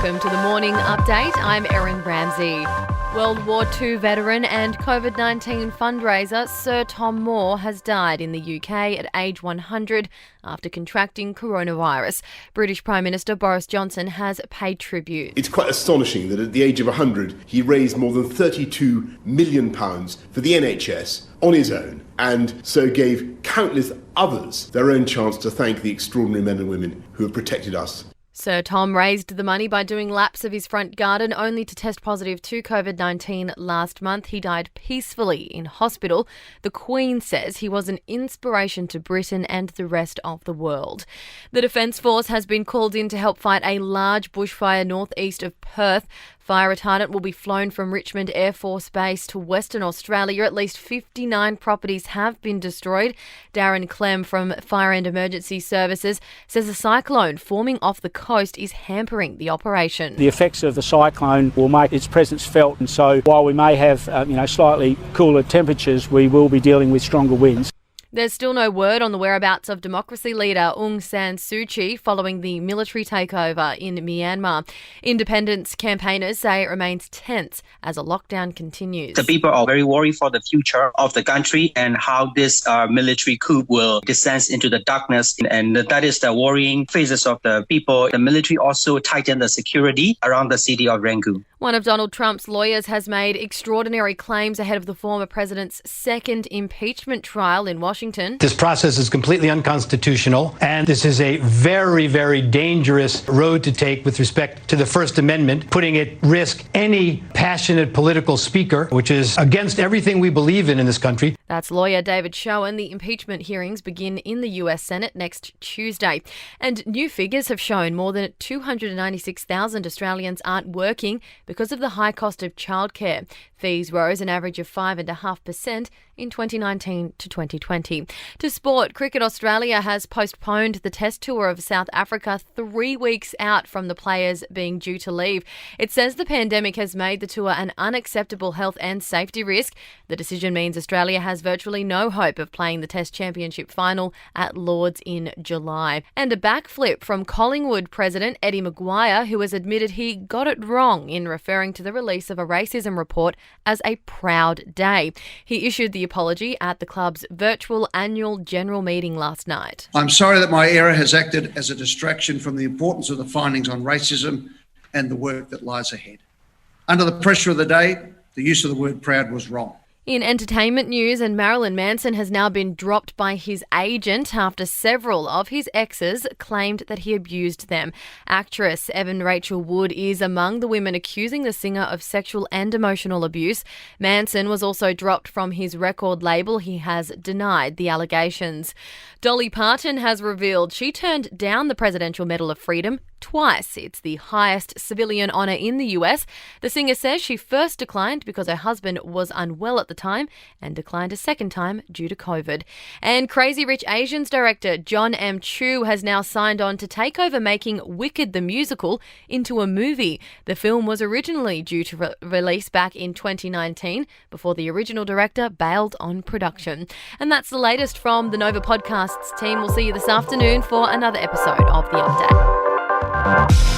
Welcome to the Morning Update. I'm Erin Ramsey. World War II veteran and COVID-19 fundraiser Sir Tom Moore has died in the UK at age 100 after contracting coronavirus. British Prime Minister Boris Johnson has paid tribute. It's quite astonishing that at the age of 100 he raised more than £32 million for the NHS on his own, and so gave countless others their own chance to thank the extraordinary men and women who have protected us. Sir Tom raised the money by doing laps of his front garden, only to test positive to COVID-19 last month. He died peacefully in hospital. The Queen says he was an inspiration to Britain and the rest of the world. The Defence Force has been called in to help fight a large bushfire northeast of Perth. Fire retardant will be flown from Richmond Air Force Base to Western Australia. At least 59 properties have been destroyed. Darren Clem from Fire and Emergency Services says a cyclone forming off the coast is hampering the operation. The effects of the cyclone will make its presence felt, and so while we may have slightly cooler temperatures, we will be dealing with stronger winds. There's still no word on the whereabouts of democracy leader Aung San Suu Kyi following the military takeover in Myanmar. Independence campaigners say it remains tense as a lockdown continues. The people are very worried for the future of the country and how this military coup will descend into the darkness, and that is the worrying phases of the people. The military also tightened the security around the city of Rangoon. One of Donald Trump's lawyers has made extraordinary claims ahead of the former president's second impeachment trial in Washington. This process is completely unconstitutional, and this is a very, very dangerous road to take with respect to the First Amendment, putting at risk any passionate political speaker, which is against everything we believe in this country. That's lawyer David Schoen. The impeachment hearings begin in the US Senate next Tuesday. And new figures have shown more than 296,000 Australians aren't working because of the high cost of childcare. Fees rose an average of 5.5% in 2019 to 2020. To sport, Cricket Australia has postponed the Test tour of South Africa 3 weeks out from the players being due to leave. It says the pandemic has made the tour an unacceptable health and safety risk. The decision means Australia has virtually no hope of playing the Test Championship final at Lord's in July. And a backflip from Collingwood president Eddie Maguire, who has admitted he got it wrong in referring to the release of a racism report as a proud day. He issued the apology at the club's virtual annual general meeting last night. I'm sorry that my error has acted as a distraction from the importance of the findings on racism and the work that lies ahead. Under the pressure of the day, the use of the word proud was wrong. In entertainment news, and Marilyn Manson has now been dropped by his agent after several of his exes claimed that he abused them. Actress Evan Rachel Wood is among the women accusing the singer of sexual and emotional abuse. Manson was also dropped from his record label. He has denied the allegations. Dolly Parton has revealed she turned down the Presidential Medal of Freedom twice. It's the highest civilian honour in the US. The singer says she first declined because her husband was unwell at the time and declined a second time due to COVID. And Crazy Rich Asians director John M. Chu has now signed on to take over making Wicked the Musical into a movie. The film was originally due to release back in 2019 before the original director bailed on production. And that's the latest from the Nova Podcasts team. We'll see you this afternoon for another episode of The Update.